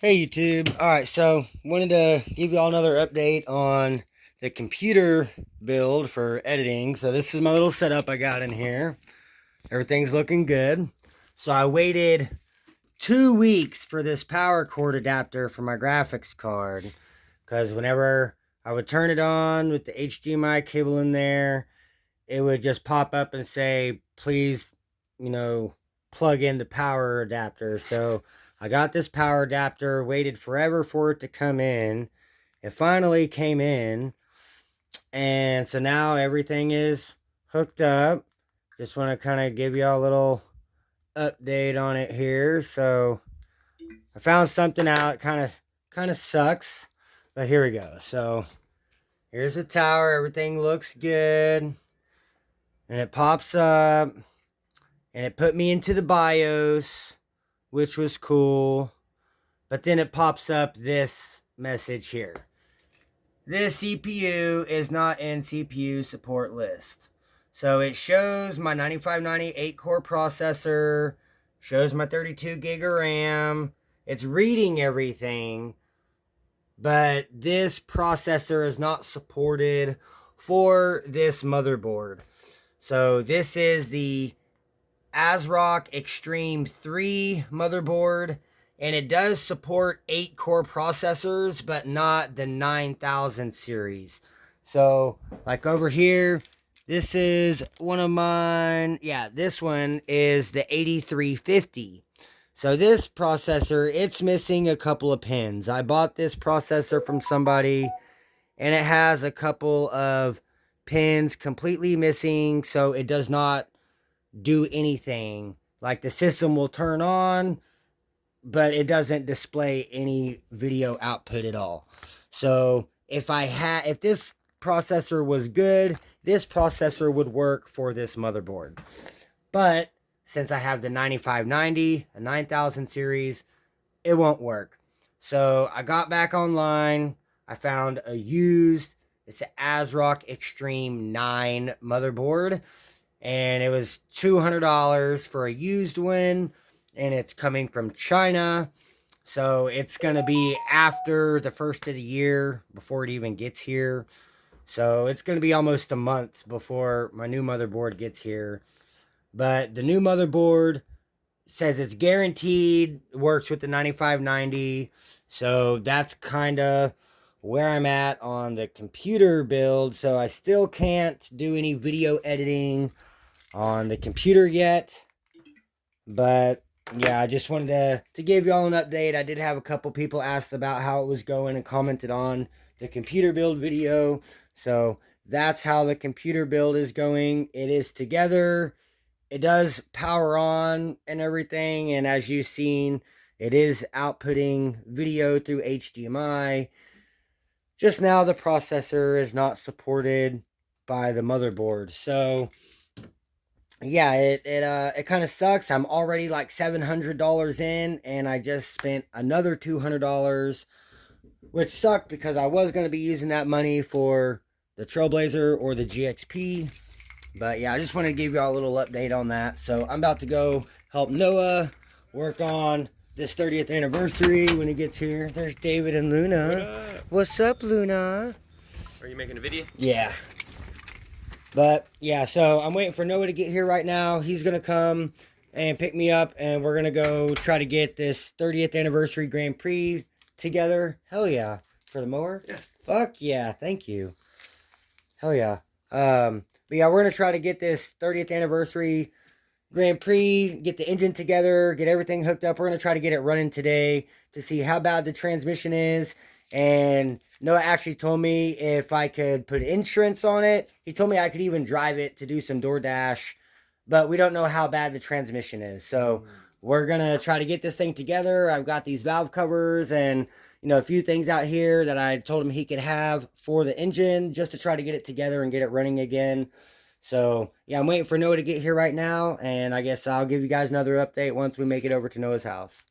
Hey YouTube. Alright, so wanted to give you all another update on the computer build for editing. So this is my little setup I got in here. Everything's looking good. So I waited 2 weeks for this power cord adapter for my graphics card. Because whenever I would turn it on with the HDMI cable in there, it would just pop up and say, please, plug in the power adapter. So I got this power adapter, waited forever for it to come in. It finally came in. And so now everything is hooked up. Just want to kind of give you all a little update on it here. So I found something out. Kind of sucks. But here we go. So here's the tower. Everything looks good. And it pops up. And it put me into the BIOS, which was cool. But then it pops up this message here. This CPU is not in CPU support list. So it shows my 9590 8-core processor, shows my 32 gig of RAM. It's reading everything, but this processor is not supported for this motherboard. So this is the ASRock Extreme 3 motherboard, and it does support 8-core processors, but not the 9000 series. So, like over here, this is one of mine. Yeah, this one is the 8350. So this processor, it's missing a couple of pins. I bought this processor from somebody, and it has a couple of pins completely missing, so it does not do anything. Like the system will turn on, but it doesn't display any video output at all. So if this processor was good, this processor would work for this motherboard. But since I have the 9590, a 9000 series, it won't work. So I got back online. I found a used, it's an ASRock Extreme 9 motherboard, and it was $200 for a used one, and it's coming from China. So it's going to be after the first of the year before it even gets here. So it's going to be almost a month before my new motherboard gets here. But the new motherboard says it's guaranteed, works with the 9590. So that's kind of where I'm at on the computer build. So I still can't do any video editing on the computer yet. But yeah, I just wanted to give y'all an update. I did have a couple people ask about how it was going and commented on the computer build video. So that's how the computer build is going. It is together. It does power on and everything. And as you've seen, it is outputting video through HDMI. Just now the processor is not supported by the motherboard. So yeah, it kind of sucks. I'm already like $700 in, and I just spent another $200, which sucked because I was going to be using that money for the Trailblazer or the GXP. But yeah, I just want to give y'all a little update on that. So I'm about to go help Noah work on this 30th anniversary when he gets here. There's David and Luna. What's up, Luna? Are you making a video? Yeah. But yeah, so I'm waiting for Noah to get here right now. He's going to come and pick me up, and we're going to go try to get this 30th anniversary Grand Prix together. Hell yeah. For the mower? Yeah. Fuck yeah. Thank you. Hell yeah. But yeah, we're going to try to get this 30th anniversary Grand Prix, get the engine together, get everything hooked up. We're going to try to get it running today to see how bad the transmission is. And Noah actually told me if I could put insurance on it. He told me I could even drive it to do some DoorDash, but we don't know how bad the transmission is. So we're going to try to get this thing together. I've got these valve covers and, a few things out here that I told him he could have for the engine just to try to get it together and get it running again. So, yeah, I'm waiting for Noah to get here right now, and I guess I'll give you guys another update once we make it over to Noah's house.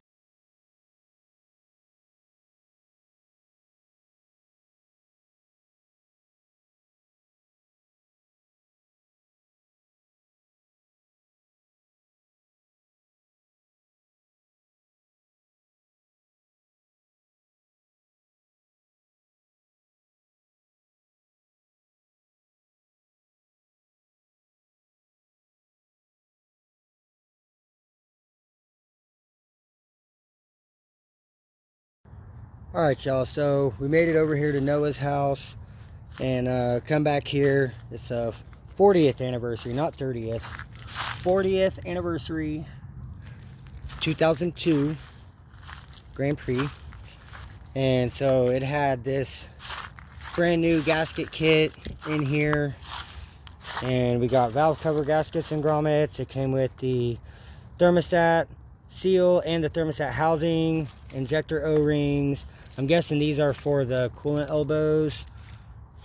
All right, y'all, so we made it over here to Noah's house and come back here. It's a 40th anniversary, not 30th. 40th anniversary, 2002 Grand Prix. And so it had this brand new gasket kit in here. And we got valve cover gaskets and grommets. It came with the thermostat seal and the thermostat housing, injector O-rings. I'm guessing these are for the coolant elbows.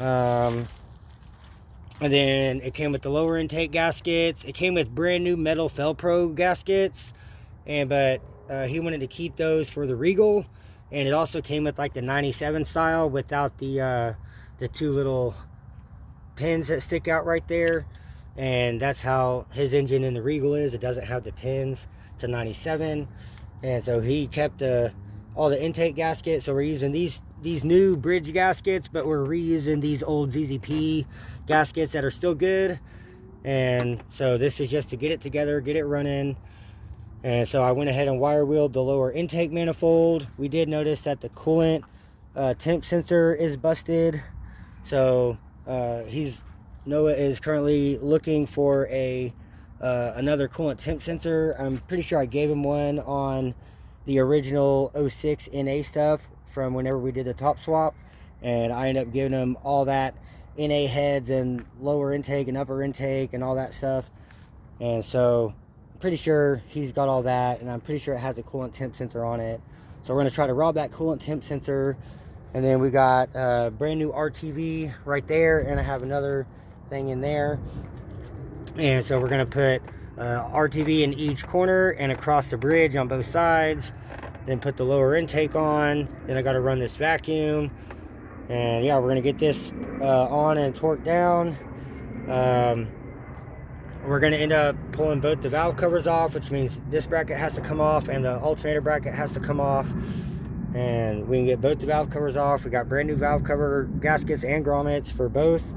And then it came with the lower intake gaskets. It came with brand new metal Felpro gaskets, but he wanted to keep those for the Regal. And it also came with like the 97 style without the two little pins that stick out right there. And that's how his engine in the Regal is. It doesn't have the pins. It's a 97. And so he kept all the intake gaskets. So we're using these new bridge gaskets, but we're reusing these old ZZP gaskets that are still good. And so this is just to get it together, get it running. And so I went ahead and wire wheeled the lower intake manifold. We did notice that the coolant temp sensor is busted. So Noah is currently looking for another coolant temp sensor. I'm pretty sure I gave him one on the original 06 NA stuff from whenever we did the top swap, and I ended up giving him all that NA heads and lower intake and upper intake and all that stuff. And so I'm pretty sure he's got all that, and I'm pretty sure it has a coolant temp sensor on it. So we're going to try to rob that coolant temp sensor. And then we got a brand new RTV right there, and I have another thing in there. And so we're going to put RTV in each corner and across the bridge on both sides. Then put the lower intake on. Then I got to run this vacuum. And yeah, we're going to get this on and torqued down. We're going to end up pulling both the valve covers off, which means this bracket has to come off and the alternator bracket has to come off. And we can get both the valve covers off. We got brand new valve cover gaskets and grommets for both.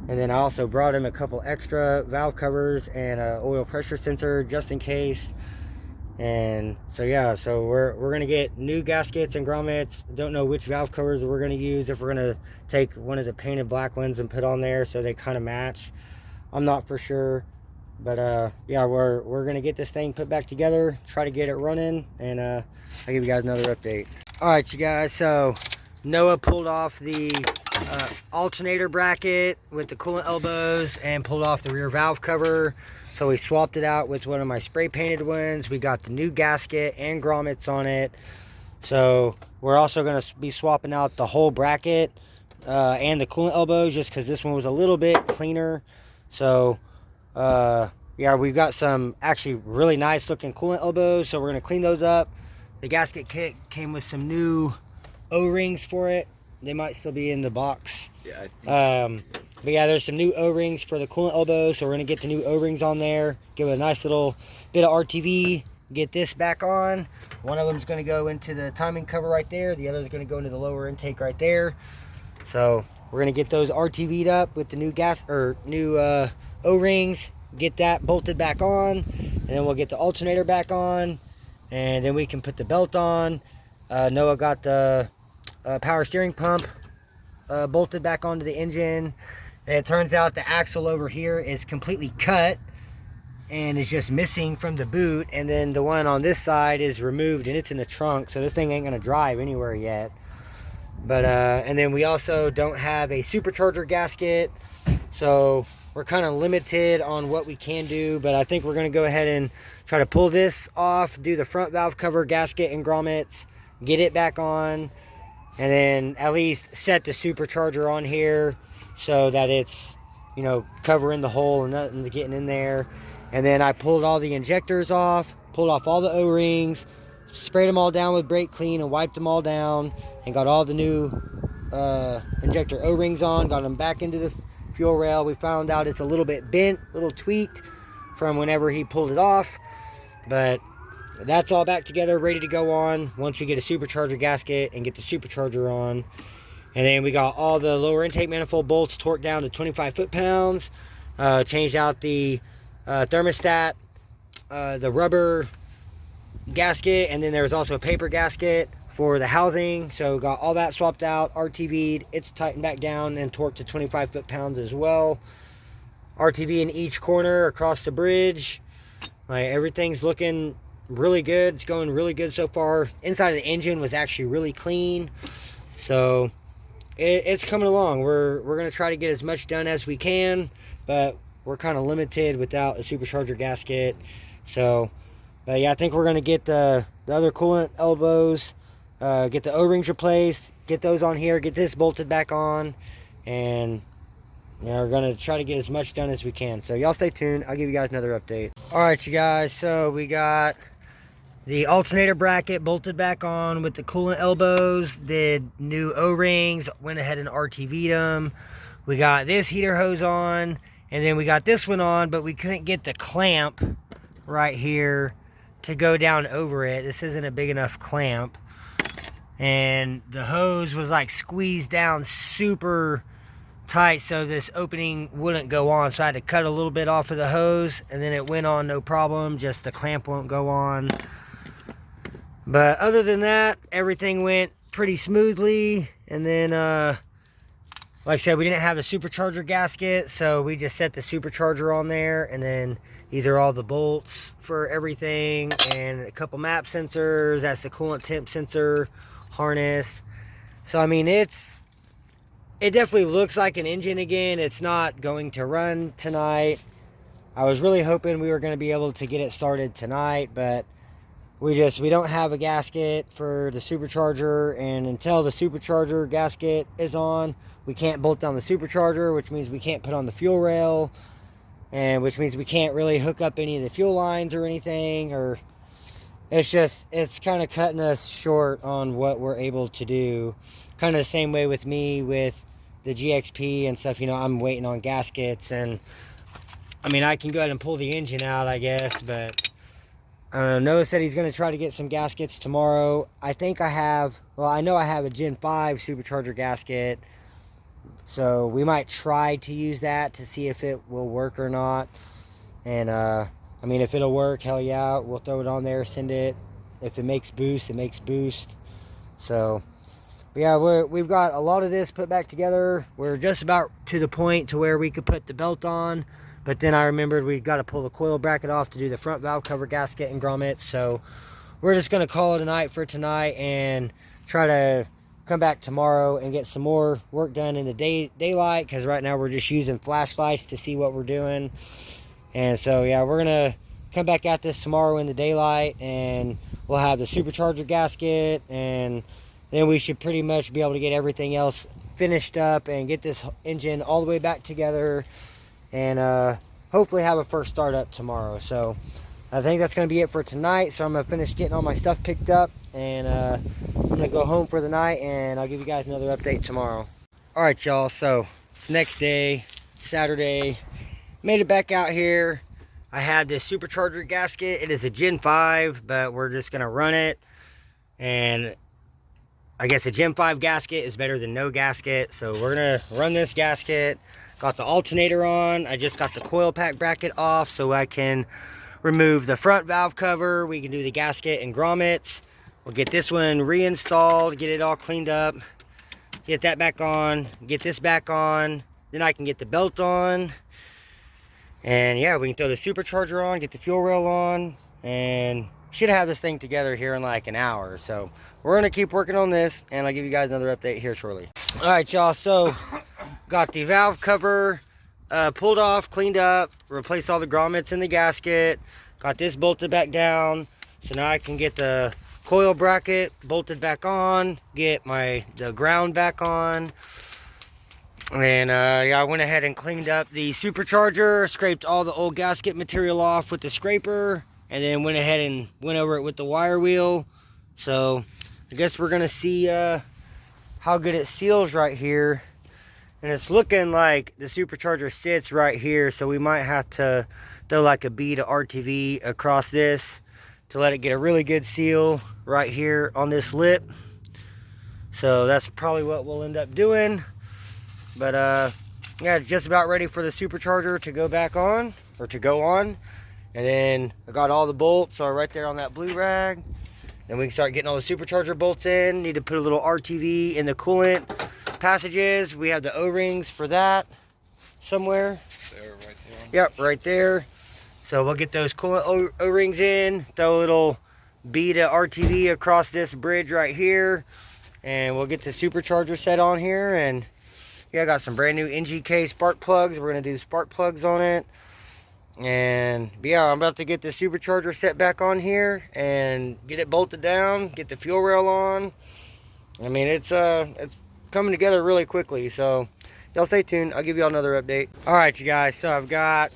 And then I also brought him a couple extra valve covers and an oil pressure sensor just in case. And so yeah, so we're gonna get new gaskets and grommets. Don't know which valve covers we're gonna use, if we're gonna take one of the painted black ones and put on there so they kind of match. I'm not for sure. But yeah, we're gonna get this thing put back together, try to get it running, and I'll give you guys another update. All right, you guys, so Noah pulled off the alternator bracket with the coolant elbows and pulled off the rear valve cover. So we swapped it out with one of my spray painted ones. We got the new gasket and grommets on it. So we're also going to be swapping out the whole bracket and the coolant elbows, just because this one was a little bit cleaner. So yeah, we've got some actually really nice looking coolant elbows, so we're going to clean those up. The gasket kit came with some new O-rings for it. They might still be in the box. Yeah, I think. But yeah, there's some new O-rings for the coolant elbows, so we're going to get the new O-rings on there, give it a nice little bit of RTV, get this back on. One of them is going to go into the timing cover right there. The other is going to go into the lower intake right there. So we're going to get those RTV'd up with the new new O-rings, get that bolted back on, and then we'll get the alternator back on, and then we can put the belt on. Noah got the power steering pump bolted back onto the engine, and it turns out the axle over here is completely cut and is just missing from the boot, and then the one on this side is removed and it's in the trunk, so this thing ain't gonna drive anywhere yet. But and then we also don't have a supercharger gasket, so we're kind of limited on what we can do. But I think we're gonna go ahead and try to pull this off, do the front valve cover gasket and grommets, get it back on, and then at least set the supercharger on here so that it's, you know, covering the hole and nothing's getting in there. And then I pulled all the injectors off, pulled off all the O-rings, sprayed them all down with brake clean and wiped them all down, and got all the new injector O-rings on, got them back into the fuel rail. We found out it's a little bit bent, a little tweaked from whenever he pulled it off, but that's all back together, ready to go on once we get a supercharger gasket and get the supercharger on. And then we got all the lower intake manifold bolts torqued down to 25 foot-pounds, changed out the thermostat, the rubber gasket, and then there was also a paper gasket for the housing. So got all that swapped out, RTV'd, it's tightened back down and torqued to 25 foot-pounds as well. RTV in each corner across the bridge. Like, everything's looking really good. It's going really good so far. Inside of the engine was actually really clean. So it's coming along. We're going to try to get as much done as we can, but we're kind of limited without a supercharger gasket. So, but yeah, I think we're going to get the other coolant elbows, get the O-rings replaced, get those on here, get this bolted back on, and yeah, we're going to try to get as much done as we can. So y'all stay tuned. I'll give you guys another update. All right, you guys. So we got the alternator bracket bolted back on with the coolant elbows. Did new O-rings. Went ahead and RTV'd them. We got this heater hose on. And then we got this one on, but we couldn't get the clamp right here to go down over it. This isn't a big enough clamp. And the hose was like squeezed down super tight, so this opening wouldn't go on. So I had to cut a little bit off of the hose, and then it went on no problem, just the clamp won't go on. But other than that, everything went pretty smoothly. And then like I said, we didn't have the supercharger gasket, so we just set the supercharger on there. And then these are all the bolts for everything, and a couple map sensors. That's the coolant temp sensor harness. So I mean, it definitely looks like an engine again. It's not going to run tonight. I was really hoping we were going to be able to get it started tonight, but we don't have a gasket for the supercharger, and until the supercharger gasket is on, we can't bolt down the supercharger, which means we can't put on the fuel rail, and which means we can't really hook up any of the fuel lines or anything. Or it's kind of cutting us short on what we're able to do. Kind of the same way with me with the GXP and stuff. You know, I'm waiting on gaskets, and I mean, I can go ahead and pull the engine out, I guess, but Noah said he's going to try to get some gaskets tomorrow. I think I know I have a Gen 5 supercharger gasket, so we might try to use that to see if it will work or not. And I mean, if it'll work, hell yeah, we'll throw it on there, send it. If it makes boost, it makes boost. So yeah, we've got a lot of this put back together. We're just about to the point to where we could put the belt on, but then I remembered we got to pull the coil bracket off to do the front valve cover gasket and grommets. So we're just going to call it a night for tonight and try to come back tomorrow and get some more work done in the daylight, because right now we're just using flashlights to see what we're doing. And so yeah, we're going to come back at this tomorrow in the daylight, and we'll have the supercharger gasket, and then we should pretty much be able to get everything else finished up and get this engine all the way back together, and hopefully have a first start up tomorrow. So I think that's going to be it for tonight. So I'm going to finish getting all my stuff picked up, and I'm going to go home for the night, and I'll give you guys another update tomorrow. All right, y'all. So it's next day, Saturday. Made it back out here. I had this supercharger gasket. It is a Gen 5, but we're just going to run it. And I guess a Gen 5 gasket is better than no gasket. So we're going to run this gasket. Got the alternator on. I just got the coil pack bracket off so I can remove the front valve cover. We can do the gasket and grommets. We'll get this one reinstalled, get it all cleaned up, get that back on, get this back on. Then I can get the belt on. And yeah, we can throw the supercharger on, get the fuel rail on, and should have this thing together here in like an hour. So we're going to keep working on this, and I'll give you guys another update here shortly. All right, y'all. So got the valve cover pulled off, cleaned up, replaced all the grommets in the gasket, got this bolted back down. So now I can get the coil bracket bolted back on, get the ground back on. And yeah, I went ahead and cleaned up the supercharger, scraped all the old gasket material off with the scraper, and then went ahead and went over it with the wire wheel. So I guess we're gonna see how good it seals right here. And it's looking like the supercharger sits right here, so we might have to throw like a bead of RTV across this to let it get a really good seal right here on this lip. So that's probably what we'll end up doing. But yeah, it's just about ready for the supercharger to go back on, or to go on. And then I got all the bolts are right there on that blue rag. Then we can start getting all the supercharger bolts in. Need to put a little RTV in the coolant passages. We have the O-rings for that somewhere. There, right there. Yep, right there. So we'll get those coolant O-rings in. Throw a little B to RTV across this bridge right here. And we'll get the supercharger set on here. And yeah, I got some brand new NGK spark plugs. We're going to do spark plugs on it. And yeah, I'm about to get the supercharger set back on here and get it bolted down, get the fuel rail on. I mean, it's coming together really quickly, so y'all stay tuned. I'll give y'all another update. All right, you guys, so we got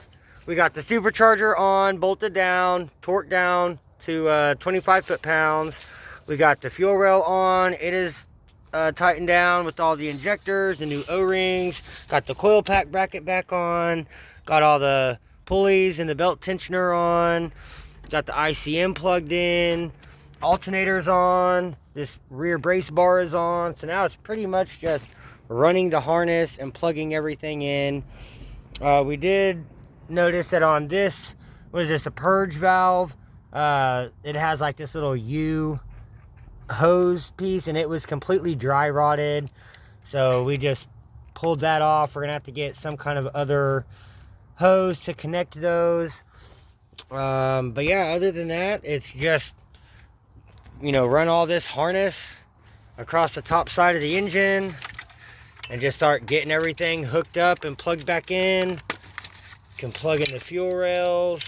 the supercharger on, bolted down, torqued down to 25 foot-pounds. We got the fuel rail on. It is tightened down with all the injectors, the new O-rings. Got the coil pack bracket back on. Got all the pulleys and the belt tensioner on. Got the ICM plugged in. Alternator's on. This rear brace bar is on. So now it's pretty much just running the harness and plugging everything in. We did notice that on this, what is this, a purge valve? It has like this little U hose piece, and it was completely dry rotted. So we just pulled that off. We're gonna have to get some kind of other hose to connect those. But yeah, other than that, it's just, you know, run all this harness across the top side of the engine and just start getting everything hooked up and plugged back in. Can plug in the fuel rails.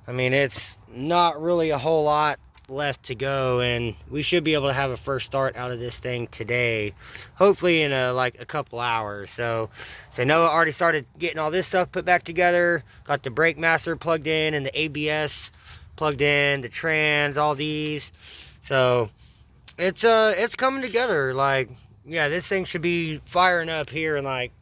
I mean, it's not really a whole lot left to go, and we should be able to have a first start out of this thing today, hopefully in like a couple hours. So Noah already started getting all this stuff put back together. Got the brake master plugged in and the ABS plugged in, the trans, all these. So it's coming together. Like, yeah, this thing should be firing up here in like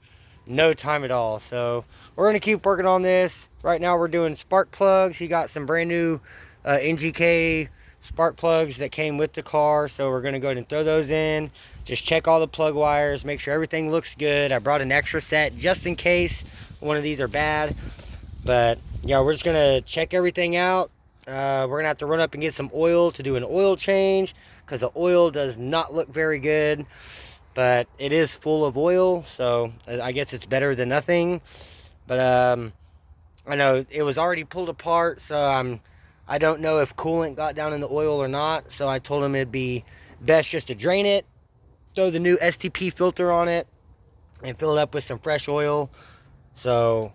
no time at all. So we're gonna keep working on this. Right now we're doing spark plugs. He got some brand new NGK spark plugs that came with the car, so we're going to go ahead and throw those in. Just check all the plug wires, make sure everything looks good. I brought an extra set just in case one of these are bad. But yeah, we're just going to check everything out. We're going to have to run up and get some oil to do an oil change, because the oil does not look very good, but it is full of oil, so I guess it's better than nothing. But I know it was already pulled apart, so I don't know if coolant got down in the oil or not, so I told him it'd be best just to drain it, throw the new STP filter on it, and fill it up with some fresh oil. So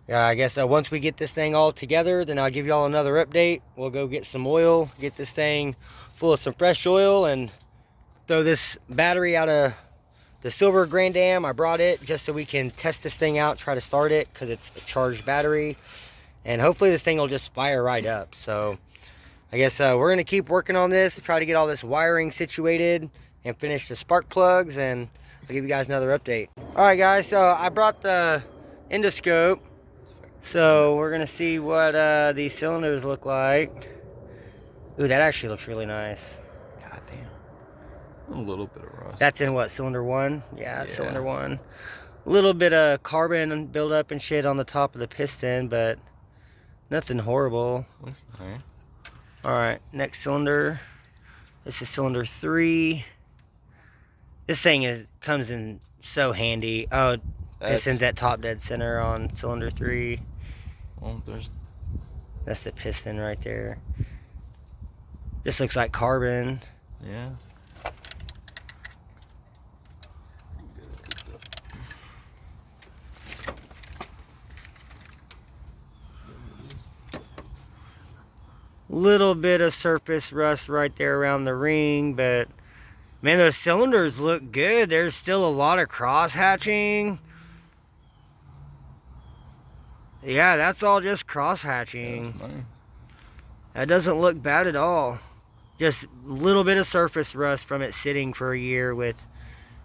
yeah, I guess once we get this thing all together, then I'll give y'all another update. We'll go get some oil, get this thing full of some fresh oil, and throw this battery out of the silver Grand Am. I brought it just so we can test this thing out, try to start it, because it's a charged battery. And hopefully this thing will just fire right up. So I guess we're going to keep working on this, try to get all this wiring situated and finish the spark plugs, and I'll give you guys another update. Alright guys, so I brought the endoscope. So we're going to see what these cylinders look like. Ooh, that actually looks really nice. God damn. A little bit of rust. That's in what, cylinder 1? Yeah, that's cylinder 1. A little bit of carbon buildup and shit on the top of the piston, but nothing horrible. Looks nice. Alright, next cylinder. This is cylinder 3. This thing comes in so handy. Oh, piston's at top dead center on cylinder 3. Well, that's the piston right there. This looks like carbon. Yeah. Little bit of surface rust right there around the ring, but man, those cylinders look good. There's still a lot of cross hatching. Yeah, that's all just cross hatching. That's nice. That doesn't look bad at all. Just a little bit of surface rust from it sitting for a year with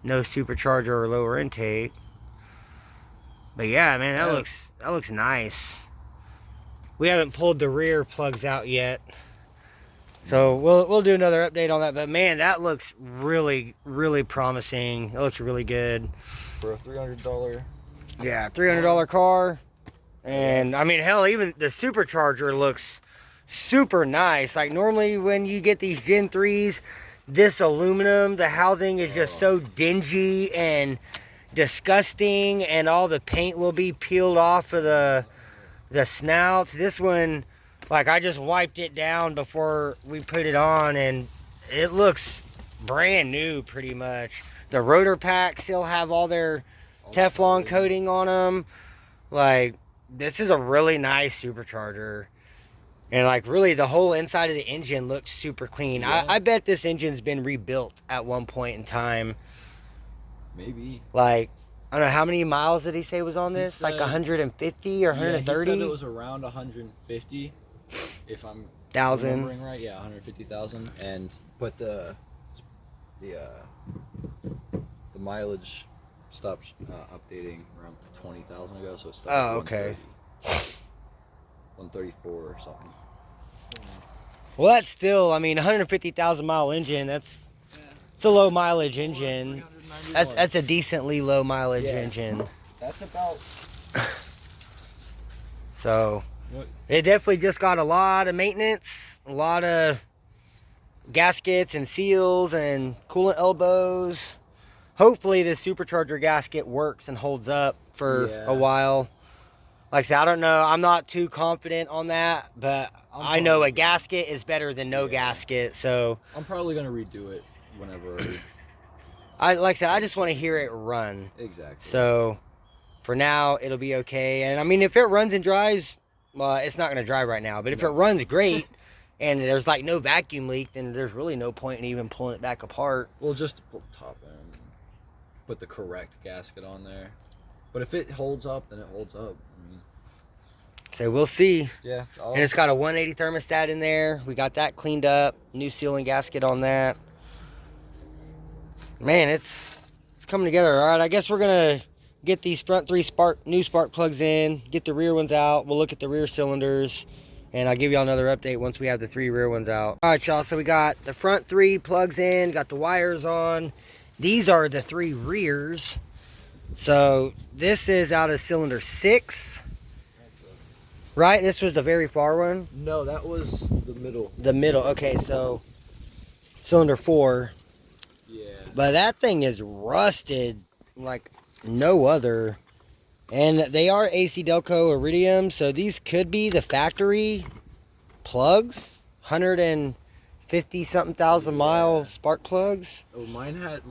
no supercharger or lower intake. But yeah, man, that looks nice. We haven't pulled the rear plugs out yet, so we'll do another update on that. But man, that looks really, really promising. It looks really good For a $300. Yeah, $300 car. And I mean, hell, even the supercharger looks super nice. Like normally when you get these Gen 3s, this aluminum, the housing is just so dingy and disgusting, and all the paint will be peeled off of the snouts. This one, like, I just wiped it down before we put it on, and it looks brand new pretty much. The rotor packs still have all their Teflon coating on them. Like, this is a really nice supercharger. And, like, really, the whole inside of the engine looks super clean. Yeah. I bet this engine's been rebuilt at one point in time. Maybe. Like, I don't know, how many miles did he say was on this? Said, like 150 or 130? Yeah, he said it was around 150, if I'm thousand. remembering right. Yeah, 150,000. But the mileage stopped updating around 20,000 ago, so it stopped. Oh, okay. 134 or something. Well, that's still, I mean, 150,000 mile engine. It's a low mileage engine. That's a decently low mileage engine. That's about. So it definitely just got a lot of maintenance, a lot of gaskets and seals and coolant elbows. Hopefully this supercharger gasket works and holds up for a while. Like I said, I don't know. I'm not too confident on that, but I know a gasket is better than no gasket. So I'm probably gonna redo it whenever. Like I said, I just want to hear it run. Exactly. So for now, it'll be okay. And I mean, if it runs and dries, well, it's not gonna dry right now. But if it runs great and there's like no vacuum leak, then there's really no point in even pulling it back apart. Well, just to pull the top in, put the correct gasket on there. But if it holds up, then it holds up. I mean, so we'll see. Yeah. And it's got a 180 thermostat in there. We got that cleaned up. New sealing gasket on that. Man, it's coming together. All right, I guess we're gonna get these front three new spark plugs in, get the rear ones out. We'll look at the rear cylinders, and I'll give y'all another update once we have the 3 rear ones out. All right, y'all, so we got the front 3 plugs in, got the wires on. These are the 3 rears. So this is out of cylinder 6, right? This was the very far one? No, that was the middle. The middle, okay, so cylinder 4. Yeah. But that thing is rusted like no other. And they are AC Delco Iridium, so these could be the factory plugs. 150 something thousand mile spark plugs. Oh, my And had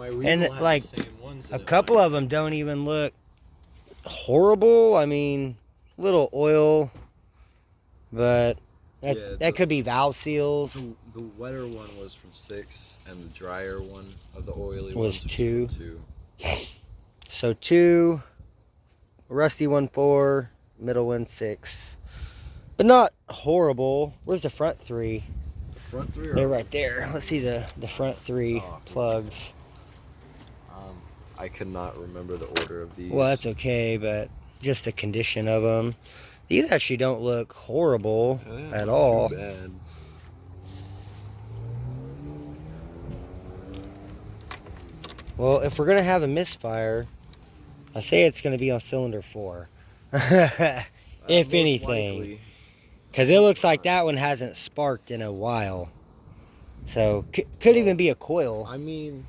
like the same ones a couple of them don't even look horrible. I mean, little oil, but that could be valve seals. The wetter one was from 6, and the drier one of the oily was ones 2. Was from 2. So 2, rusty one 4, middle one 6, but not horrible. Where's the front 3? The front 3 They're right there. Let's see the front 3 plugs. I cannot remember the order of these. Well, that's okay, but just the condition of them. These actually don't look horrible at all. Too bad. Well, if we're gonna have a misfire, I say it's gonna be on cylinder 4, if anything, because it looks like that one hasn't sparked in a while. So could even be a coil. I mean,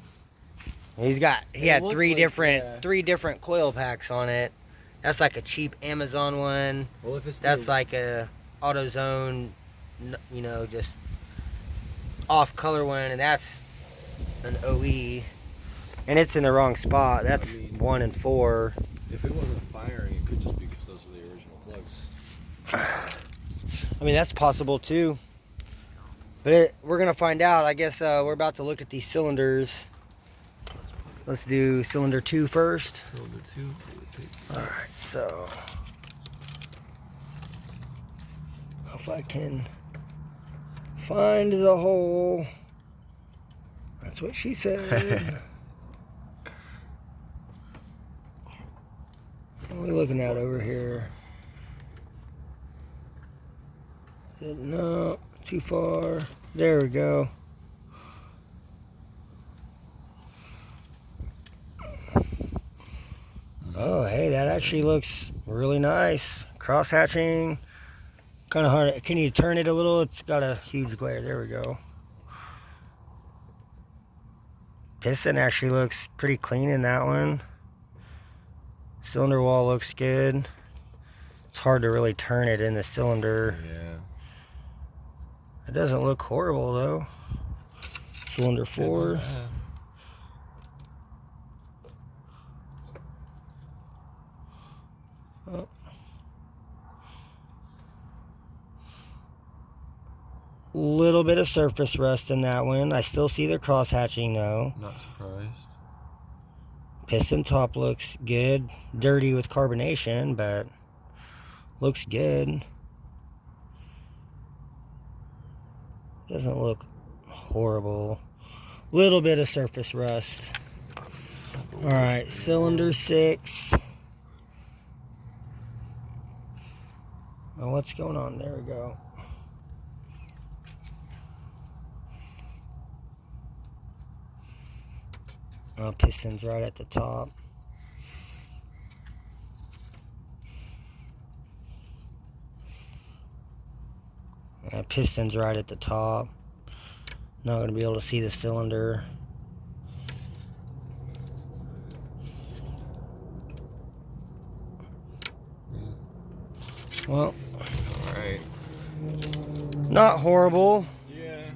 he had 3 like, three different coil packs on it. That's like a cheap Amazon one. well, if it's That's like a AutoZone, you know, just off color one, and that's an OE. And it's in the wrong spot. That's 1 and 4. If it wasn't firing, it could just be because those are the original plugs. I mean, that's possible too. But we're going to find out. I guess we're about to look at these cylinders. Let's do cylinder 2 first. Cylinder 2. Alright, so if I can find the hole. That's what she said. What are we looking at over here? No, too far. There we go. Oh, hey, that actually looks really nice. Cross hatching, Kind of hard. Can you turn it a little? It's got a huge glare. There we go. Piston actually looks pretty clean in that one. Cylinder wall looks good. It's hard to really turn it in the cylinder. Yeah. It doesn't look horrible though. Cylinder 4. Oh. Little bit of surface rust in that one. I still see the cross hatching though. Not surprised. Piston top looks good. Dirty with carbonation, but looks good. Doesn't look horrible. Little bit of surface rust. Alright, cylinder 6. Oh, what's going on? There we go. Oh, piston's right at the top. Piston's right at the top. Not going to be able to see the cylinder. Well, alright. Not horrible. Yeah.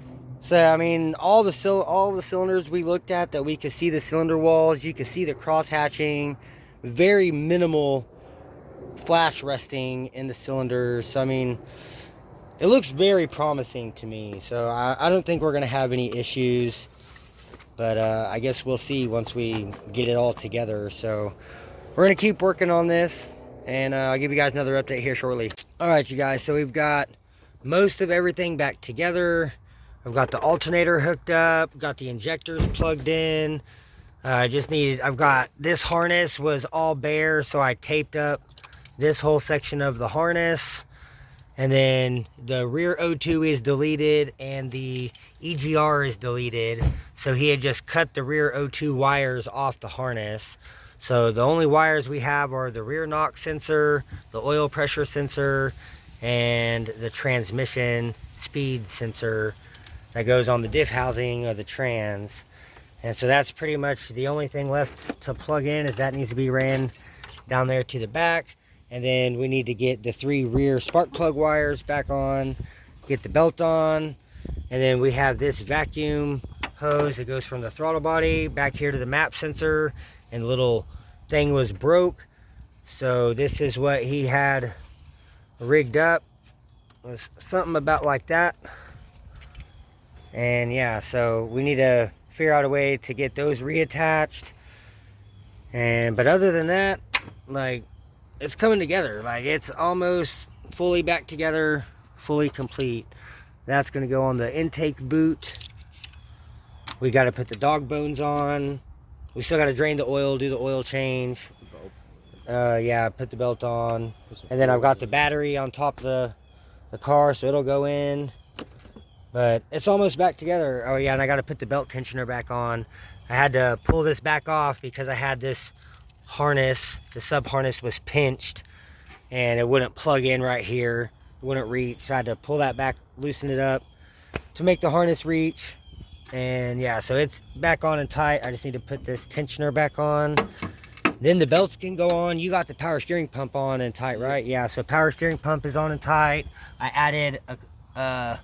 So I mean, all the cylinders we looked at that we could see the cylinder walls, you could see the cross hatching, very minimal flash resting in the cylinders. So I mean, it looks very promising to me. So I don't think we're gonna have any issues, but I guess we'll see once we get it all together. So we're gonna keep working on this, and I'll give you guys another update here shortly. All right, you guys. So we've got most of everything back together. I've got the alternator hooked up, got the injectors plugged in. I've got this harness was all bare, so I taped up this whole section of the harness. And then the rear O2 is deleted and the EGR is deleted. So he had just cut the rear O2 wires off the harness. So the only wires we have are the rear knock sensor, the oil pressure sensor, and the transmission speed sensor that goes on the diff housing of the trans. And so that's pretty much the only thing left to plug in, is that needs to be ran down there to the back. And then we need to get the 3 rear spark plug wires back on, get the belt on, and then we have this vacuum hose that goes from the throttle body back here to the map sensor, and the little thing was broke. So this is what he had rigged up. It was something about like that. And yeah, so we need to figure out a way to get those reattached. But other than that, like, it's coming together. Like, it's almost fully back together, fully complete. That's going to go on the intake boot. We got to put the dog bones on. We still got to drain the oil, do the oil change. Yeah, put the belt on. And then I've got the battery on top of the car, so it'll go in. But it's almost back together. Oh yeah, and I got to put the belt tensioner back on. I had to pull this back off because I had this harness, the sub harness was pinched and it wouldn't plug in right here. It wouldn't reach. So I had to pull that back, loosen it up to make the harness reach. And yeah, so it's back on and tight. I just need to put this tensioner back on. Then the belts can go on. You got the power steering pump on and tight, right? Yeah, so power steering pump is on and tight. I added a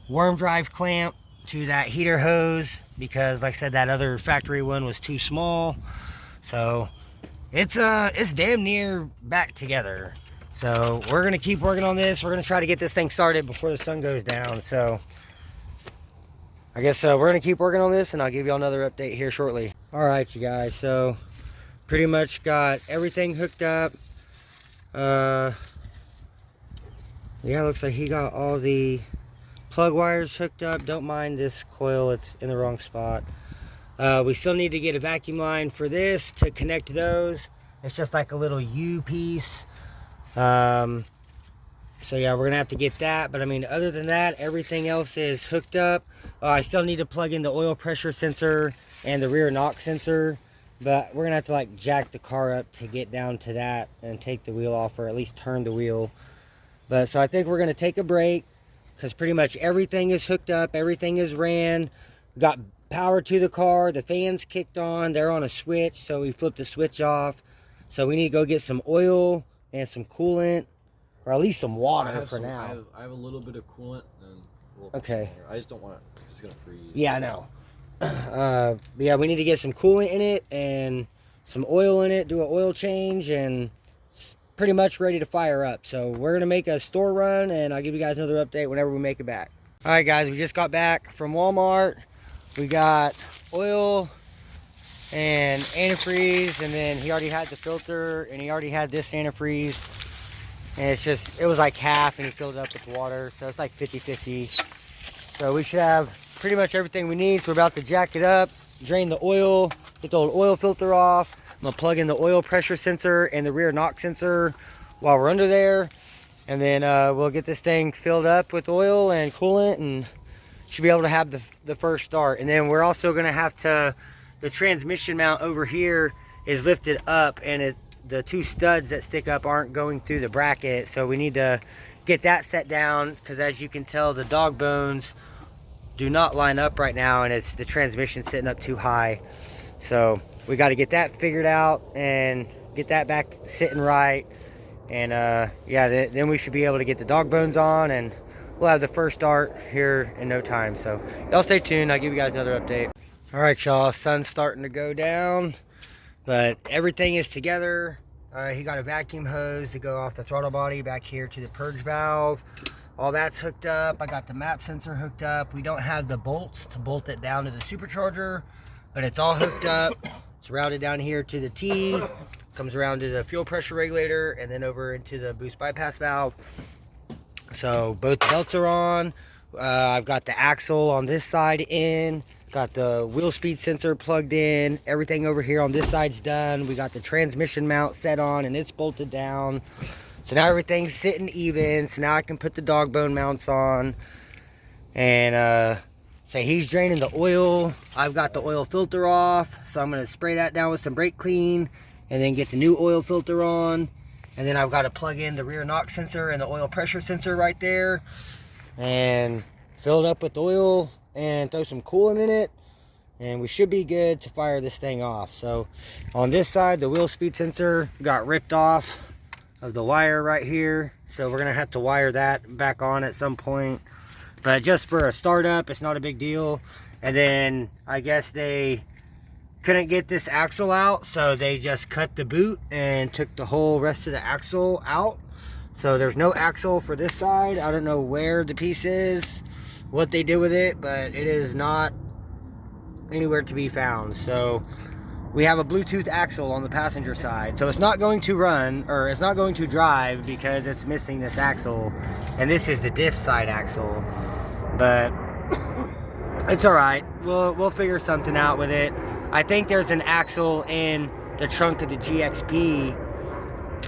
worm drive clamp to that heater hose because, like I said, that other factory one was too small. So it's damn near back together. So we're gonna keep working on this. We're gonna try to get this thing started before the sun goes down. So I guess we're gonna keep working on this, and I'll give you another update here shortly. All right, you guys. So pretty much got everything hooked up. Yeah, looks like he got all the plug wires hooked up. Don't mind this coil, it's in the wrong spot. We still need to get a vacuum line for this to connect those. It's just like a little U piece. So yeah, we're gonna have to get that. But I mean, other than that, everything else is hooked up. I still need to plug in the oil pressure sensor and the rear knock sensor, but we're gonna have to like jack the car up to get down to that and take the wheel off, or at least turn the wheel. But so I think we're going to take a break because pretty much everything is hooked up. Everything is ran. Got power to the car. The fans kicked on. They're on a switch, so we flipped the switch off. So we need to go get some oil and some coolant, or at least some water for now. I have a little bit of coolant and a little Okay. Water. I just don't want it. It's going to freeze. Yeah, I know. But yeah, we need to get some coolant in it and some oil in it, do an oil change, and it's pretty much ready to fire up. So we're going to make a store run, and I'll give you guys another update whenever we make it back. All right, guys, we just got back from Walmart. We got oil and antifreeze, and then he already had the filter, and he already had this antifreeze. And it was like half, and he filled it up with water, so it's like 50-50. So we should have pretty much everything we need. So we're about to jack it up, drain the oil, get the old oil filter off. I'm gonna plug in the oil pressure sensor and the rear knock sensor while we're under there. And then we'll get this thing filled up with oil and coolant, and should be able to have the first start. And then we're also gonna have to, the transmission mount over here is lifted up, and the two studs that stick up aren't going through the bracket. So we need to get that set down, because as you can tell, the dog bones do not line up right now, and it's the transmission sitting up too high. So we got to get that figured out and get that back sitting right. And yeah, then we should be able to get the dog bones on, and we'll have the first start here in no time. So y'all stay tuned. I'll give you guys another update. All right, y'all, sun's starting to go down, but everything is together. He got a vacuum hose to go off the throttle body back here to the purge valve. All that's hooked up. I got the map sensor hooked up. We don't have the bolts to bolt it down to the supercharger, but it's all hooked up. It's routed down here to the T, comes around to the fuel pressure regulator, and then over into the boost bypass valve. So both belts are on. I've got the axle on this side in. Got the wheel speed sensor plugged in. Everything over here on this side's done. We got the transmission mount set on, and it's bolted down. So now everything's sitting even. So now I can put the dog bone mounts on. And so he's draining the oil. I've got the oil filter off. So I'm going to spray that down with some brake clean, and then get the new oil filter on. And then I've got to plug in the rear knock sensor and the oil pressure sensor right there, and fill it up with oil and throw some coolant in it, and we should be good to fire this thing off. So on this side, the wheel speed sensor got ripped off of the wire right here, so we're gonna have to wire that back on at some point. But just for a startup, it's not a big deal. And then I guess they couldn't get this axle out, so they just cut the boot and took the whole rest of the axle out. So there's no axle for this side. I don't know where the piece is, what they did with it, but it is not anywhere to be found. So we have a Bluetooth axle on the passenger side, so it's not going to run, or it's not going to drive, because it's missing this axle, and this is the diff side axle. But it's all right. We'll figure something out with it. I think there's an axle in the trunk of the GXP,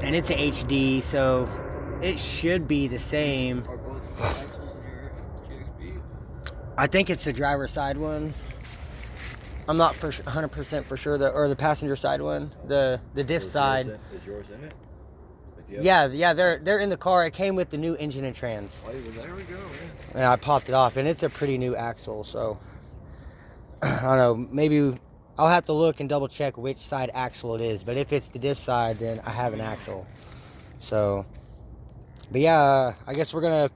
and it's a HD, so it should be the same. Are both axles in your GXP? I think it's the driver's side one. I'm not 100% for sure, or the passenger side one, the diff side. Is yours in it? Yeah, they're in the car. It came with the new engine and trans. Oh, there we go. Yeah, I popped it off, and it's a pretty new axle. So I don't know. Maybe I'll have to look and double check which side axle it is. But if it's the diff side, then I have an axle. So, but yeah, I guess we're gonna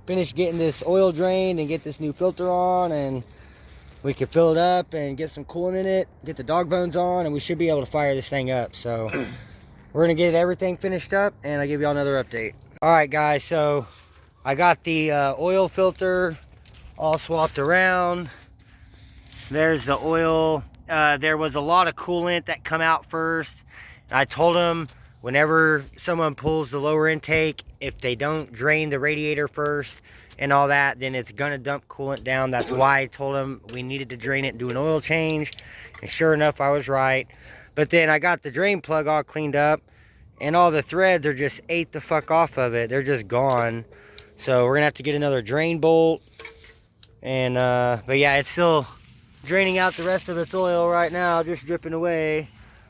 finish getting this oil drained and get this new filter on, and we can fill it up and get some coolant in it, get the dog bones on, and we should be able to fire this thing up. So we're gonna get everything finished up, and I'll give y'all another update. All right, guys, so I got the oil filter all swapped around. There's the oil. There was a lot of coolant that come out first. And I told them, whenever someone pulls the lower intake, if they don't drain the radiator first and all that, then it's gonna dump coolant down. That's why I told them we needed to drain it and do an oil change. And sure enough, I was right. But then I got the drain plug all cleaned up, and all the threads are just ate the fuck off of it. They're just gone. So we're gonna have to get another drain bolt. And but yeah, it's still draining out the rest of its oil right now, just dripping away.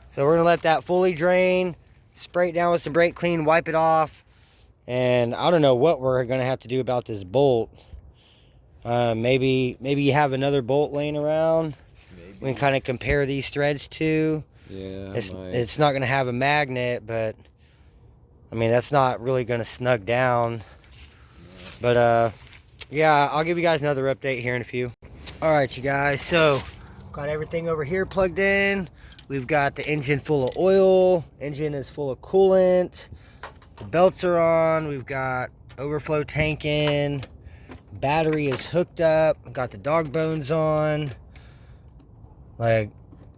So we're gonna let that fully drain, spray it down with some brake clean, wipe it off, And I don't know what we're going to have to do about this bolt. Maybe you have another bolt laying around. Maybe. We can kind of compare these threads to. Yeah, it's not going to have a magnet, but I mean, that's not really going to snug down. But yeah, I'll give you guys another update here in a few. All right, you guys, so got everything over here plugged in. We've got the engine full of oil. Engine is full of coolant. The belts are on. We've got overflow tank in. Battery is hooked up. Got the dog bones on. Like,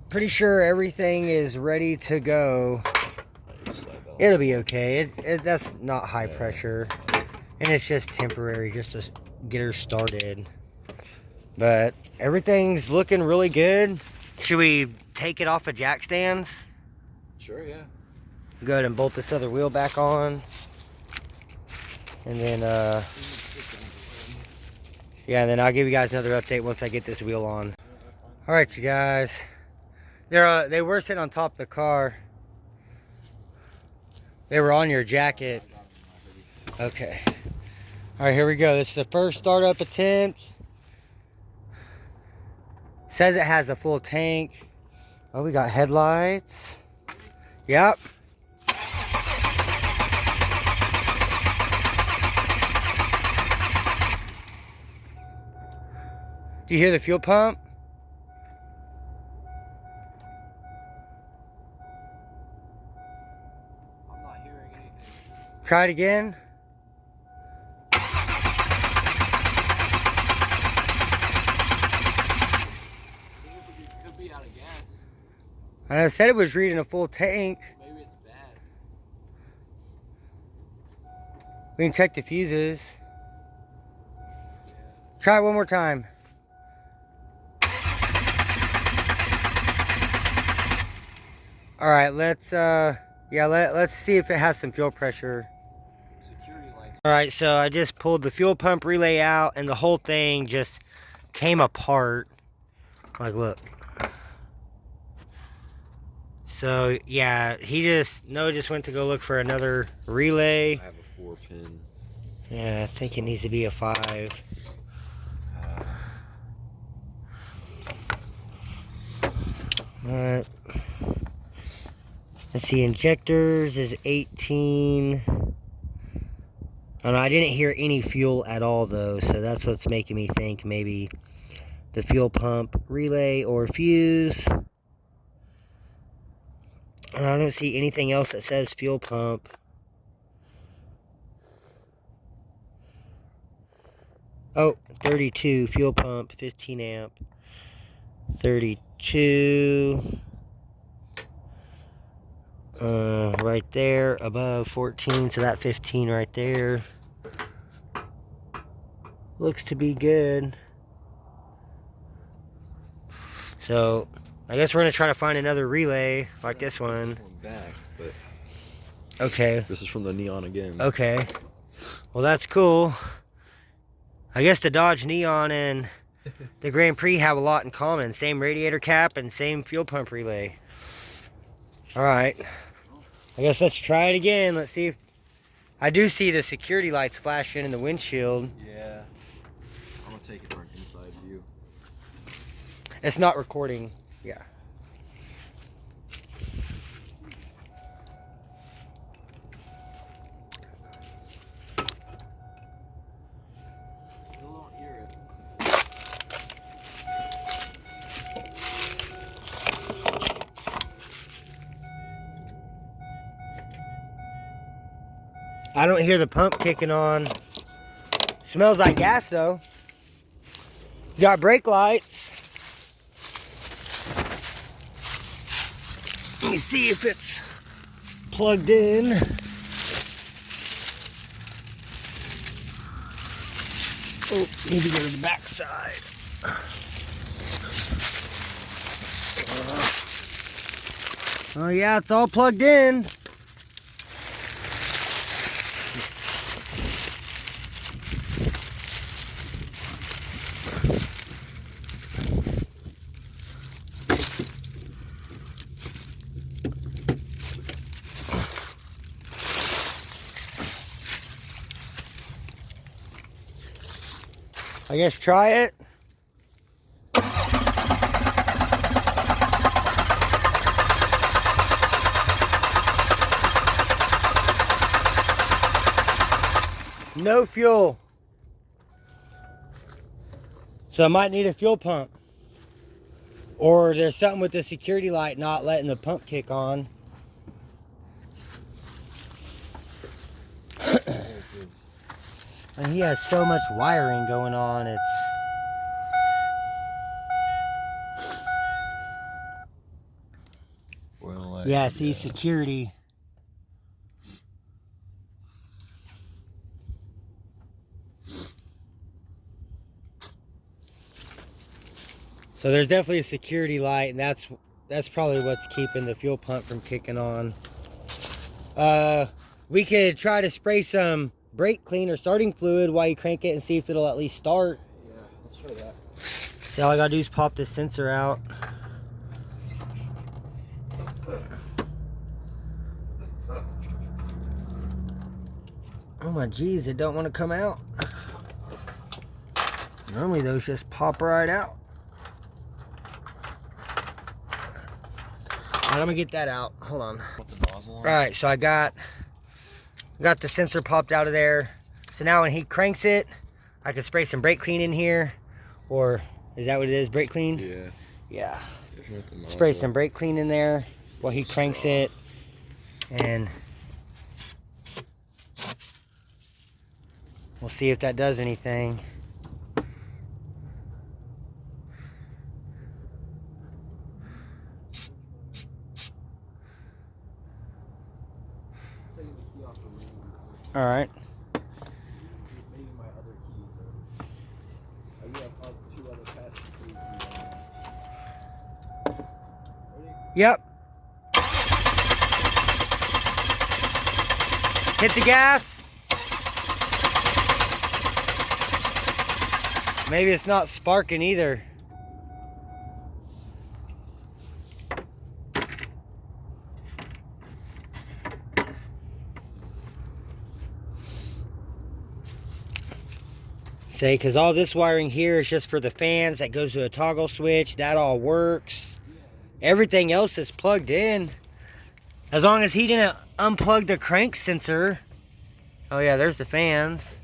pretty sure everything is ready to go. It'll be okay. That's not high pressure. And it's just temporary, just to get her started. But everything's looking really good. Should we take it off of jack stands? Sure, yeah. Go ahead and bolt this other wheel back on. And then, yeah, and then I'll give you guys another update once I get this wheel on. All right, you guys. They were sitting on top of the car. They were on your jacket. Okay. All right, here we go. This is the first startup attempt. Says it has a full tank. Oh, we got headlights. Yep. Do you hear the fuel pump? I'm not hearing anything. Try it again. Could be out of gas. I said it was reading a full tank. Maybe it's bad. We can check the fuses. Try it one more time. All right, let's see if it has some fuel pressure. Security lights. All right, so I just pulled the fuel pump relay out and the whole thing just came apart. Like, look. So yeah, Noah just went to go look for another relay. I have a 4-pin. Yeah, I think it needs to be a 5. Alright. Let's see, injectors is 18. And I didn't hear any fuel at all though, so that's what's making me think maybe the fuel pump relay or fuse. And I don't see anything else that says fuel pump. Oh, 32, fuel pump, 15 amp. 32. Right there, above 14, so that 15 right there. Looks to be good. So, I guess we're going to try to find another relay like this one. Back, but okay. This is from the Neon again. Okay. Well, that's cool. I guess the Dodge Neon and the Grand Prix have a lot in common. Same radiator cap and same fuel pump relay. Alright. I guess let's try it again. Let's see if... I do see the security lights flashing in the windshield. Yeah. I'm going to take it for an inside view. It's not recording. Yeah. Still don't hear it. I don't hear the pump kicking on. Smells like gas though. Got brake lights. Let me see if it's plugged in. Oh, need to go to the back side. Oh yeah, it's all plugged in. I guess try it. No fuel. So I might need a fuel pump. Or there's something with the security light not letting the pump kick on. And he has so much wiring going on, it's... Yeah, see, security. So there's definitely a security light, and that's probably what's keeping the fuel pump from kicking on. We could try to spray some brake clean or starting fluid while you crank it and see if it'll at least start. Yeah, let's try that. See, all I gotta do is pop this sensor out. Oh my geez, it don't want to come out. Normally those just pop right out. Alright, I'm gonna get that out. Hold on. Alright, so I got the sensor popped out of there. So now when he cranks it, I can spray some brake clean in here. Or is that what it is? Brake clean? Yeah. Yeah. Spray some brake clean in there while he cranks it. And we'll see if that does anything. All right. Yep. Hit the gas. Maybe it's not sparking either. Say, because all this wiring here is just for the fans. That goes to a toggle switch. That all works. Everything else is plugged in. As long as he didn't unplug the crank sensor. Oh yeah, there's the fans.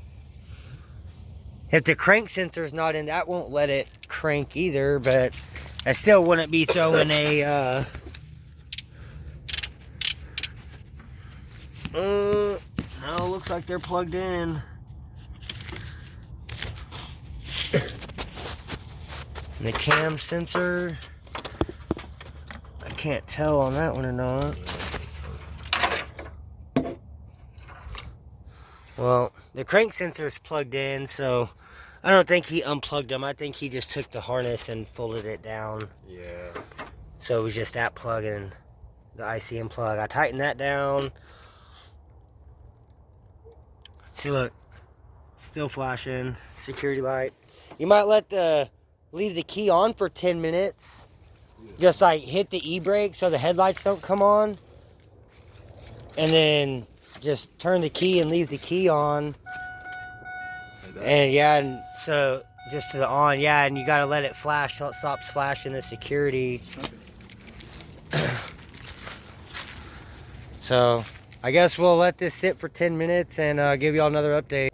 If the crank sensor's not in, that won't let it crank either, but I still wouldn't be throwing a no, looks like they're plugged in. And the cam sensor, I can't tell on that one or not. Well, the crank sensor is plugged in, so I don't think he unplugged them. I think he just took the harness and folded it down. Yeah. So it was just that plug and the ICM plug. I tightened that down. See, look, still flashing. Security light. You might leave the key on for 10 minutes. Just like hit the e-brake so the headlights don't come on. And then just turn the key and leave the key on. And yeah, and so just to the on, yeah, and you gotta let it flash till it stops flashing the security. So I guess we'll let this sit for 10 minutes and give y'all another update.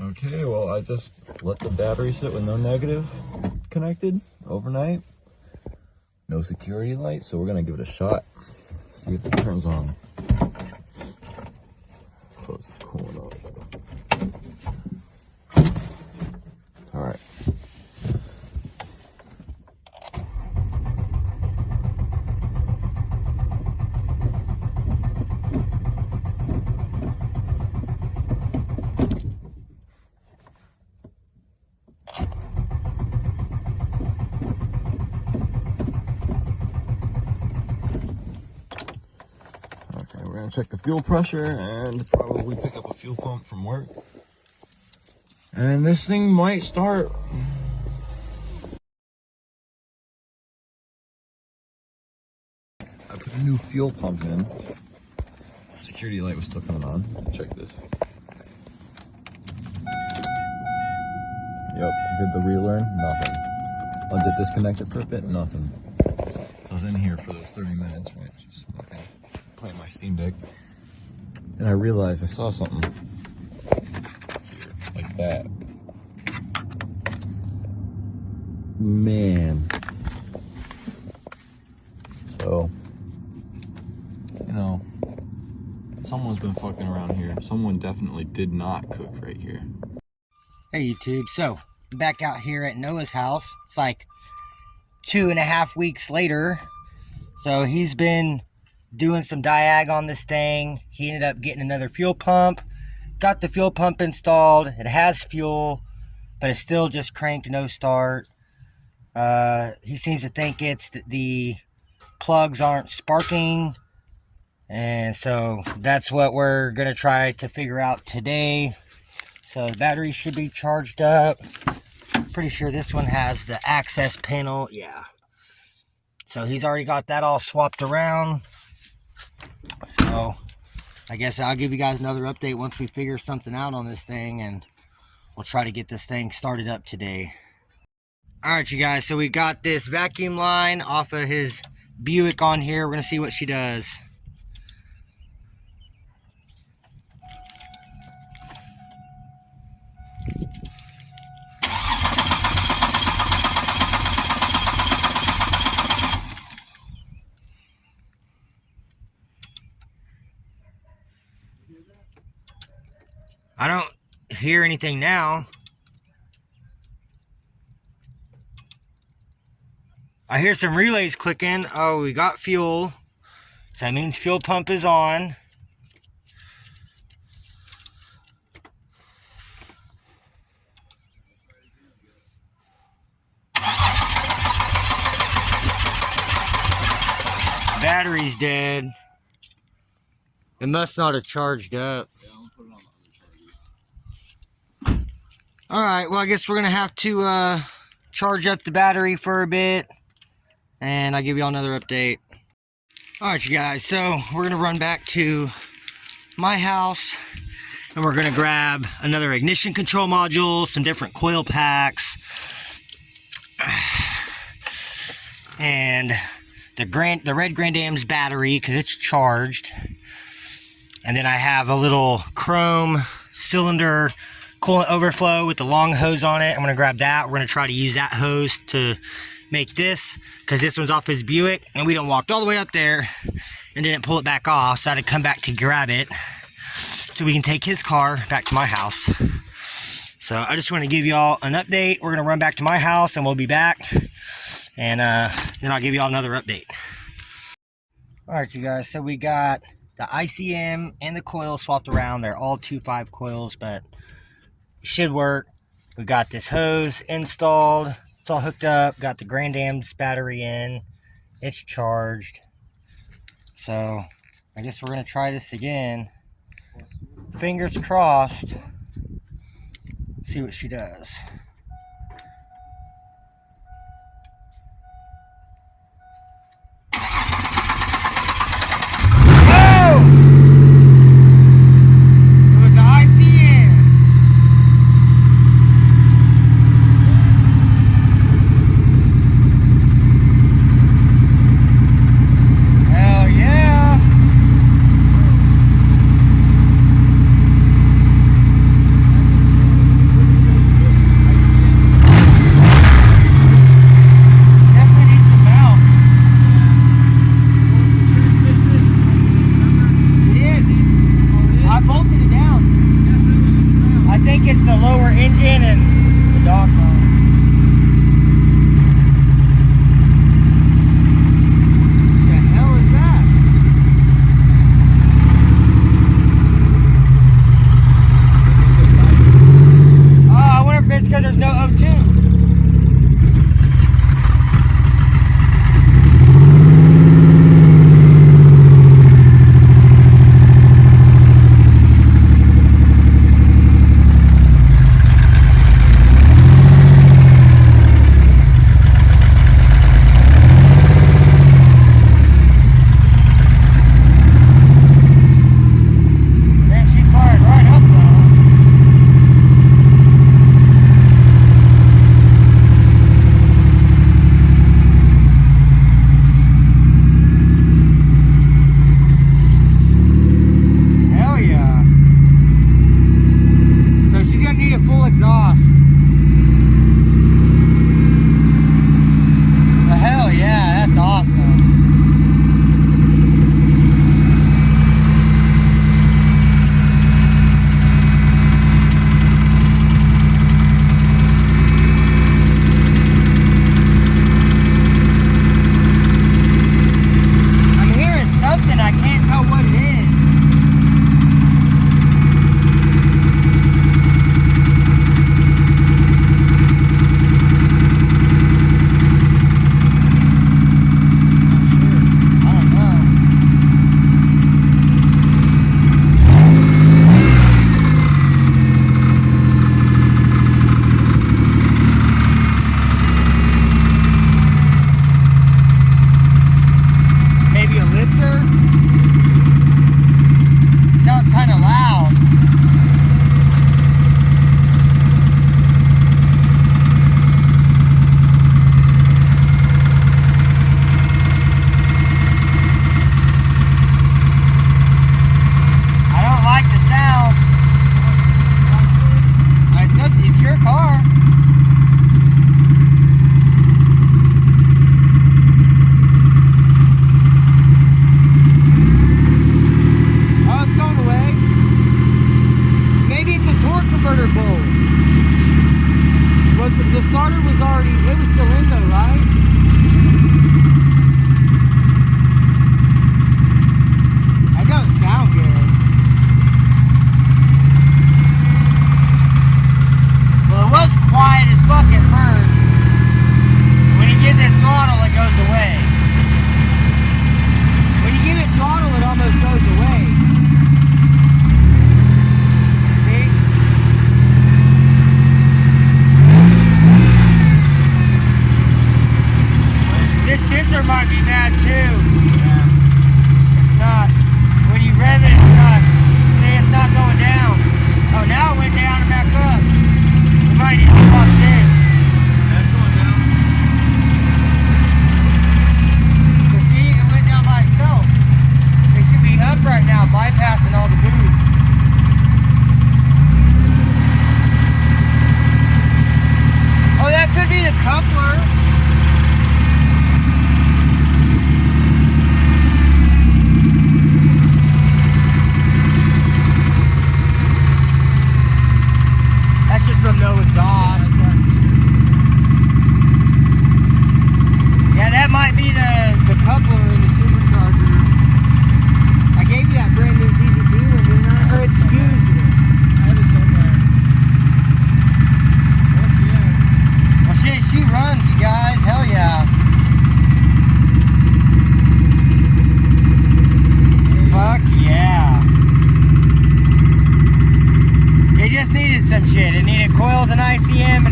Okay, well, I just let the battery sit with no negative connected overnight. No security light, so we're gonna give it a shot. See if it turns on. Close the corner. All right. We're gonna check the fuel pressure and probably pick up a fuel pump from work. And this thing might start. I put a new fuel pump in. Security light was still coming on. Check this. Yep, did the relearn, nothing. Let it disconnected for a bit, nothing. I was in here for those 30 minutes, right? Just smoking, playing my Steam Deck. And I realized I saw something here, like that. Man. So, you know, someone's been fucking around here. Someone definitely did not cook right here. Hey YouTube, so back out here at Noah's house. It's like 2.5 weeks later. So he's been doing some diag on this thing. He ended up getting another fuel pump. Got the fuel pump installed. It has fuel, but it's still just cranked, no start. He seems to think it's the plugs aren't sparking. And so that's what we're going to try to figure out today. So the battery should be charged up. Pretty sure this one has the access panel. Yeah. So he's already got that all swapped around. So I guess I'll give you guys another update once we figure something out on this thing, and we'll try to get this thing started up today. Alright you guys, so we got this vacuum line off of his Buick on here. We're going to see what she does. I don't hear anything now. I hear some relays clicking. Oh, we got fuel. So that means fuel pump is on. Battery's dead. It must not have charged up. Alright, well I guess we're going to have to charge up the battery for a bit. And I'll give you all another update. Alright you guys, so we're going to run back to my house. And we're going to grab another ignition control module, some different coil packs. And the red Grand Am's battery, because it's charged. And then I have a little chrome cylinder coolant overflow with the long hose on it. I'm going to grab that. We're going to try to use that hose to make this, because this one's off his Buick, and we done walked all the way up there and didn't pull it back off, so I had to come back to grab it so we can take his car back to my house. So I just want to give y'all an update. We're going to run back to my house and we'll be back, and then I'll give y'all another update. Alright you guys, so we got the ICM and the coil swapped around. They're all 2.5 coils, but it should work. We got this hose installed. It's all hooked up. Got the Grand Am's battery in. It's charged. So I guess we're going to try this again. Fingers crossed. See what she does.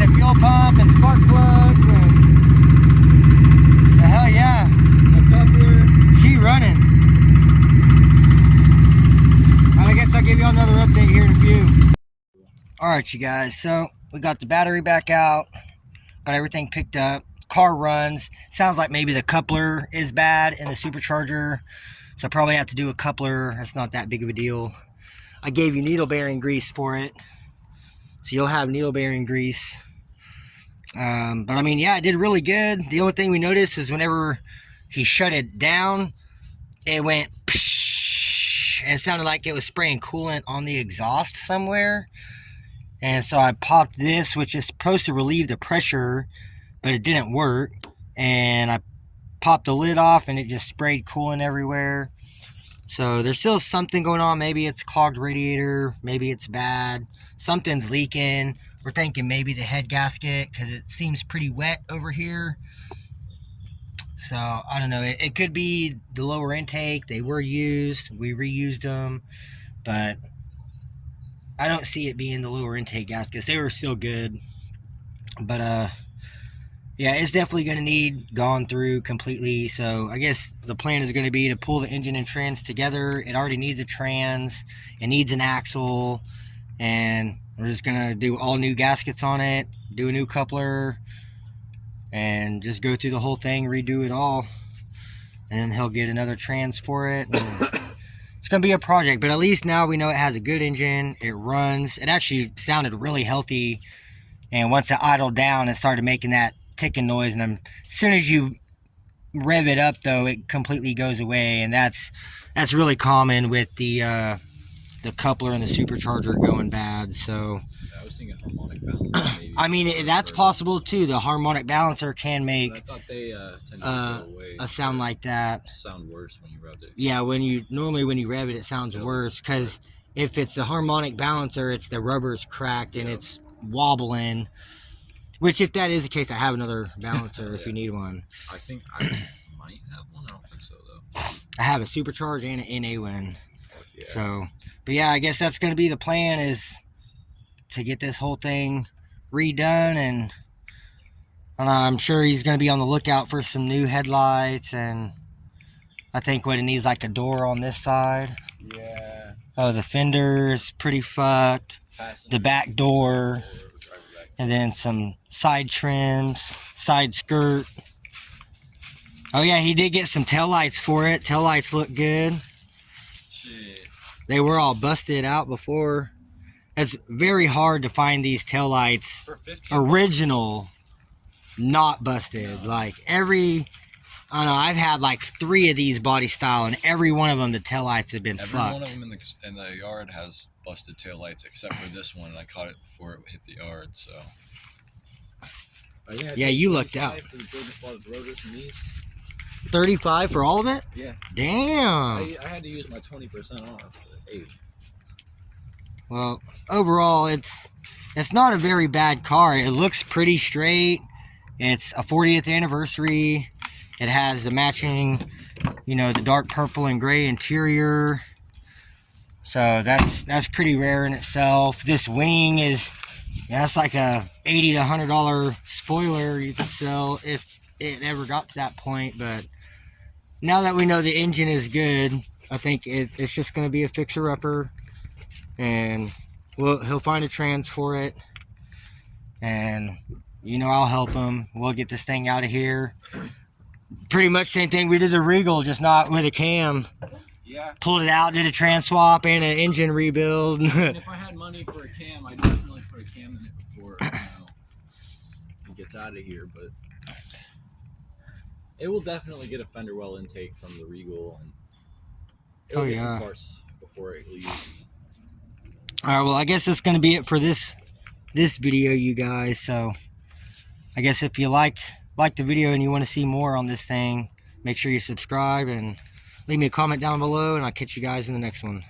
the fuel pump and spark plugs and the hell yeah. A coupler. She running. And I guess I'll give you another update here in a few. Alright, you guys, so we got the battery back out, got everything picked up, car runs. Sounds like maybe the coupler is bad in the supercharger, so I probably have to do a coupler. That's not that big of a deal. I gave you needle bearing grease for it, so you'll have needle bearing grease. But I mean, yeah, it did really good. The only thing we noticed is whenever he shut it down, it went psh, and it sounded like it was spraying coolant on the exhaust somewhere. And so I popped this, which is supposed to relieve the pressure, but it didn't work. And I popped the lid off and it just sprayed coolant everywhere. So there's still something going on. Maybe it's clogged radiator, maybe it's bad, something's leaking. We're thinking maybe the head gasket, because it seems pretty wet over here. So I don't know, it could be the lower intake. They were used, we reused them, but I don't see it being the lower intake gaskets. They were still good, but yeah, it's definitely going to need gone through completely. So I guess the plan is going to be to pull the engine and trans together. It already needs a trans, it needs an axle, and we're just going to do all new gaskets on it, do a new coupler, and just go through the whole thing, redo it all, and then he'll get another trans for it. It's going to be a project, but at least now we know it has a good engine. It runs. It actually sounded really healthy, and once it idled down and started making that ticking noise, and as soon as you rev it up, though, it completely goes away, and that's really common with the coupler and the supercharger going bad. So I was thinking harmonic balance. Maybe. I mean, that's possible too. The harmonic balancer can make I thought they tend to go away, a sound like that. Sound worse when you rev it. Yeah, when you rev it, it sounds worse, because if it's the harmonic balancer, it's the rubber's cracked and it's wobbling. Which, if that is the case, I have another balancer if you need one. I think I might have one. I don't think so though. I have a supercharge and an NA one. Yeah. So, but yeah, I guess that's going to be the plan, is to get this whole thing redone, and I'm sure he's going to be on the lookout for some new headlights, and I think what it needs, like a door on this side. Yeah. Oh, the fender is pretty fucked. The back door, and then some side trims, side skirt. Oh yeah, he did get some taillights for it. Taillights look good. Shit. They were all busted out before. It's very hard to find these taillights original, not busted. Like I don't know, I've had like 3 of these body style, and every one of them the taillights have been fucked. Every one of them in the yard has busted taillights, except for this one, and I caught it before it hit the yard. So yeah, you looked out. For the Georgia Floods rotors and these. 35 for all of it? Yeah. Damn. I had to use my 20% off. 8. Well, overall, it's not a very bad car. It looks pretty straight. It's a 40th anniversary. It has the matching, you know, the dark purple and gray interior. So that's pretty rare in itself. This wing is, that's like a $80 to $100 spoiler you could sell if it ever got to that point. But now that we know the engine is good, I think it's just going to be a fixer-upper, and he'll find a trans for it, and you know, I'll help him. We'll get this thing out of here. Pretty much same thing we did the Regal, just not with a cam. Yeah. Pulled it out, did a trans swap and an engine rebuild. And if I had money for a cam, I'd definitely put a cam in it before it gets out of here. But it will definitely get a fender well intake from the Regal, and it'll get some parts before it leaves. All right, well, I guess that's going to be it for this video, you guys. So I guess if you liked the video and you want to see more on this thing, make sure you subscribe and leave me a comment down below, and I'll catch you guys in the next one.